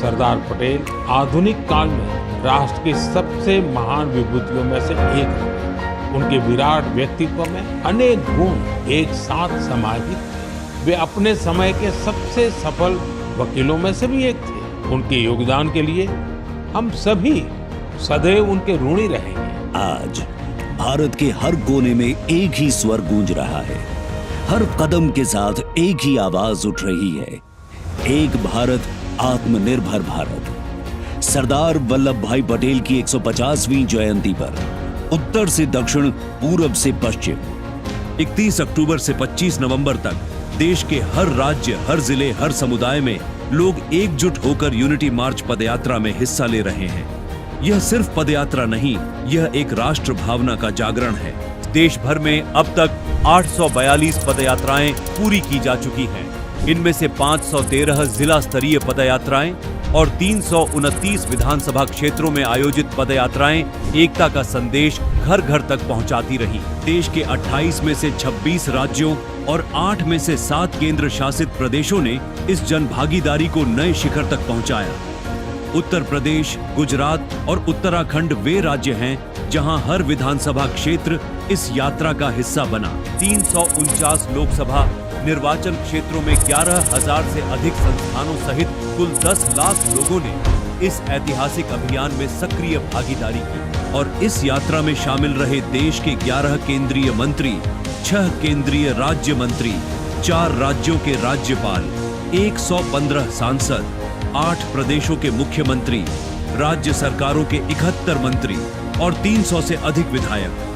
सरदार पटेल आधुनिक काल में राष्ट्र की सबसे महान विभूतियों में से एक रहे। उनके विराट व्यक्तित्व में अनेक गुण एक साथ समाहित थे। वे अपने समय के सबसे सफल वकीलों में से भी एक थे। उनके योगदान के लिए हम सभी सदैव उनके ऋणी रहेंगे। आज भारत के हर कोने में एक ही स्वर गूंज रहा है। हर कदम के साथ एक ही आवाज उठ रही है, एक भारत, आत्मनिर्भर भारत। सरदार वल्लभ भाई पटेल की 150वीं जयंती पर उत्तर से दक्षिण, पूरब से पश्चिम 31 अक्टूबर से 25 नवंबर तक देश के हर राज्य, हर जिले, हर समुदाय में लोग एकजुट होकर यूनिटी मार्च पदयात्रा में हिस्सा ले रहे हैं। यह सिर्फ पदयात्रा नहीं, यह एक राष्ट्र भावना का जागरण है। देश भर में अब तक 842 पदयात्राएं पूरी की जा चुकी हैं। इनमें से 513 जिला स्तरीय पदयात्राएं और 329 विधानसभा क्षेत्रों में आयोजित पदयात्राएं एकता का संदेश घर घर तक पहुंचाती रही। देश के 28 में से 26 राज्यों और 8 में से 7 केंद्र शासित प्रदेशों ने इस जन भागीदारी को नए शिखर तक पहुंचाया। उत्तर प्रदेश, गुजरात और उत्तराखंड वे राज्य हैं जहां हर विधानसभा क्षेत्र इस यात्रा का हिस्सा बना। 349 लोकसभा निर्वाचन क्षेत्रों में 11,000 से अधिक संस्थानों सहित कुल 10 लाख लोगों ने इस ऐतिहासिक अभियान में सक्रिय भागीदारी की। और इस यात्रा में शामिल रहे देश के 11 केंद्रीय मंत्री, 6 केंद्रीय राज्य मंत्री, 4 राज्यों के राज्यपाल, 115 सांसद, 8 प्रदेशों के मुख्यमंत्री, राज्य सरकारों के 71 मंत्री और 300 से अधिक विधायक,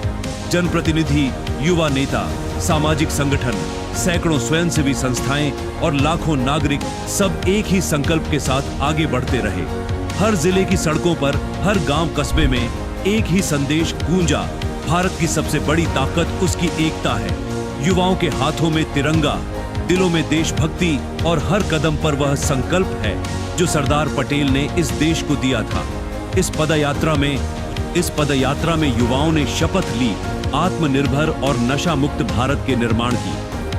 जनप्रतिनिधि, युवा नेता, सामाजिक संगठन, सैकड़ों स्वयंसेवी संस्थाएं और लाखों नागरिक सब एक ही संकल्प के साथ आगे बढ़ते रहे। हर जिले की सड़कों पर, हर गांव कस्बे में एक ही संदेश गूंजा, भारत की सबसे बड़ी ताकत उसकी एकता है। युवाओं के हाथों में तिरंगा, दिलों में देशभक्ति और हर कदम पर वह संकल्प है जो सरदार पटेल ने इस देश को दिया था। इस पदयात्रा में युवाओं ने शपथ ली आत्मनिर्भर और नशा मुक्त भारत के निर्माण की।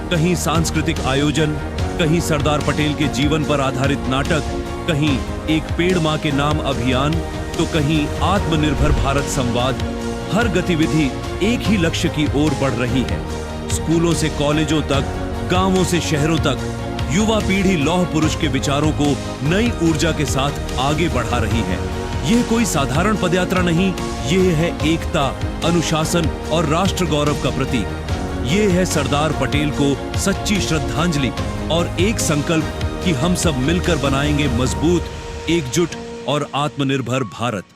कहीं सांस्कृतिक आयोजन, कहीं सरदार पटेल के जीवन पर आधारित नाटक, कहीं एक पेड़ मां के नाम अभियान, तो कहीं आत्मनिर्भर भारत संवाद। हर गतिविधि एक ही लक्ष्य की ओर बढ़ रही है। स्कूलों से कॉलेजों तक, गांवों से शहरों तक युवा पीढ़ी लौह पुरुष के विचारों को नई ऊर्जा के साथ आगे बढ़ा रही है। यह कोई साधारण पदयात्रा नहीं, यह है एकता, अनुशासन और राष्ट्र गौरव का प्रतीक। ये है सरदार पटेल को सच्ची श्रद्धांजलि और एक संकल्प कि हम सब मिलकर बनाएंगे मजबूत, एकजुट और आत्मनिर्भर भारत।